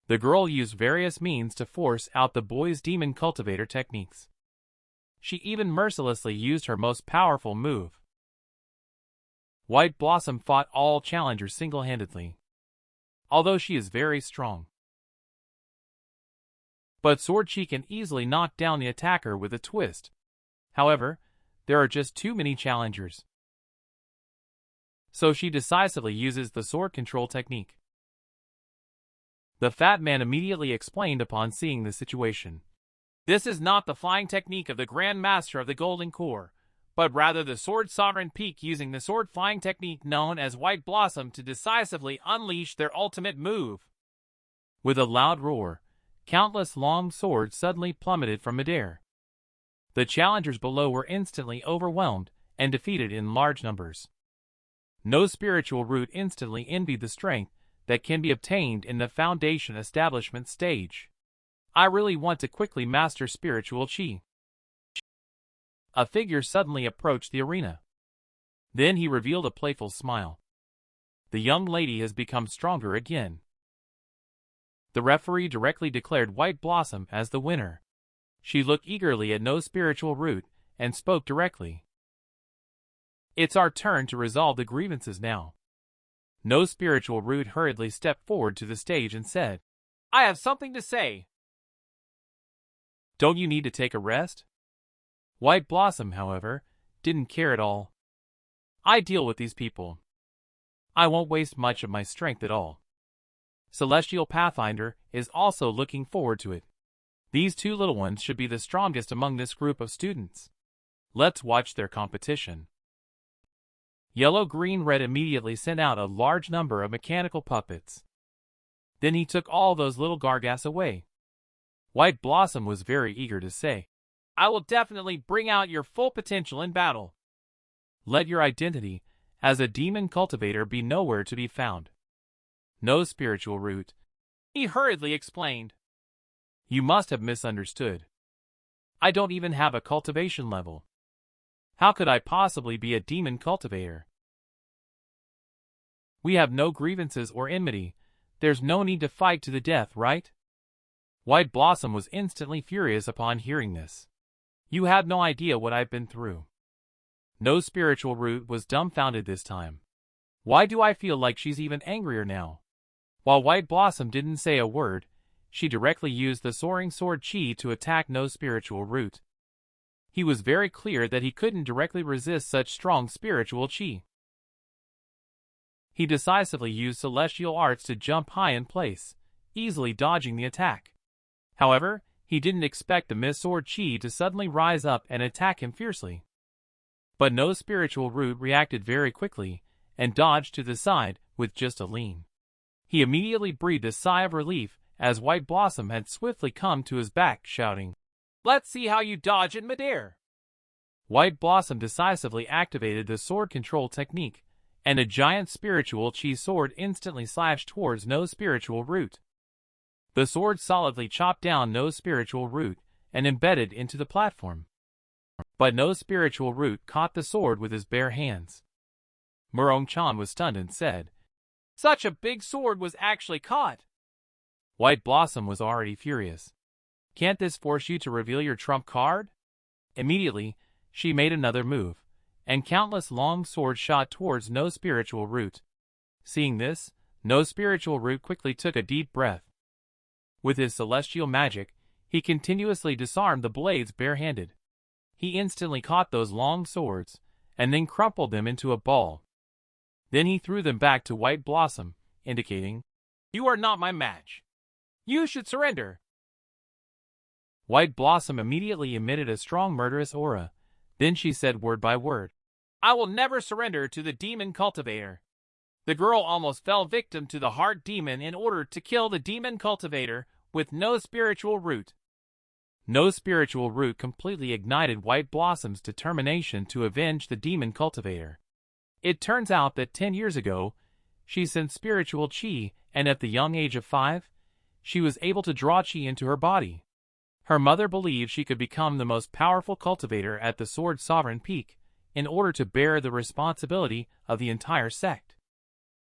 The girl used various means to force out the boy's demon cultivator techniques. She even mercilessly used her most powerful move. White Blossom fought all challengers single-handedly, although she is very strong. But Sword Chi can easily knock down the attacker with a twist. However, there are just too many challengers. So she decisively uses the sword control technique. The fat man immediately explained upon seeing the situation. "This is not the flying technique of the Grand Master of the Golden Core, but rather the Sword Sovereign Peak using the sword flying technique known as White Blossom to decisively unleash their ultimate move." With a loud roar, countless long swords suddenly plummeted from midair. The challengers below were instantly overwhelmed and defeated in large numbers. No spiritual root instantly envied the strength that can be obtained in the foundation establishment stage. "I really want to quickly master spiritual chi." A figure suddenly approached the arena. Then he revealed a playful smile. The young lady has become stronger again. The referee directly declared White Blossom as the winner. She looked eagerly at No Spiritual Root and spoke directly. "It's our turn to resolve the grievances now." No Spiritual Root hurriedly stepped forward to the stage and said, "I have something to say." "Don't you need to take a rest?" White Blossom, however, didn't care at all. "I deal with these people. I won't waste much of my strength at all." Celestial Pathfinder is also looking forward to it. These two little ones should be the strongest among this group of students. Let's watch their competition. Yellow, Green, Red immediately sent out a large number of mechanical puppets. Then he took all those little Gargas away. White Blossom was very eager to say, "I will definitely bring out your full potential in battle. Let your identity as a demon cultivator be nowhere to be found." No Spiritual Root, he hurriedly explained. "You must have misunderstood. I don't even have a cultivation level. How could I possibly be a demon cultivator? We have no grievances or enmity. There's no need to fight to the death, right?" White Blossom was instantly furious upon hearing this. "You have no idea what I've been through." No Spiritual Root was dumbfounded this time. Why do I feel like she's even angrier now? While White Blossom didn't say a word, she directly used the Soaring Sword Chi to attack No Spiritual Root. He was very clear that he couldn't directly resist such strong spiritual chi. He decisively used celestial arts to jump high in place, easily dodging the attack. However, he didn't expect the Miss Sword Chi to suddenly rise up and attack him fiercely. But No Spiritual Root reacted very quickly and dodged to the side with just a lean. He immediately breathed a sigh of relief as White Blossom had swiftly come to his back, shouting, "Let's see how you dodge in midair." White Blossom decisively activated the sword control technique, and a giant spiritual chi sword instantly slashed towards No Spiritual Root. The sword solidly chopped down No Spiritual Root and embedded into the platform. But No Spiritual Root caught the sword with his bare hands. Murong Chan was stunned and said, "Such a big sword was actually caught." White Blossom was already furious. "Can't this force you to reveal your trump card?" Immediately, she made another move, and countless long swords shot towards No Spiritual Root. Seeing this, No Spiritual Root quickly took a deep breath. With his celestial magic, he continuously disarmed the blades barehanded. He instantly caught those long swords, and then crumpled them into a ball. Then he threw them back to White Blossom, indicating, "You are not my match. You should surrender." White Blossom immediately emitted a strong murderous aura. Then she said word by word, "I will never surrender to the demon cultivator." The girl almost fell victim to the heart demon in order to kill the demon cultivator with No Spiritual Root. no spiritual root completely ignited White Blossom's determination to avenge the demon cultivator. It turns out that 10 years ago, she sensed spiritual chi, and at the young age of 5, she was able to draw chi into her body. Her mother believed she could become the most powerful cultivator at the Sword Sovereign Peak, in order to bear the responsibility of the entire sect.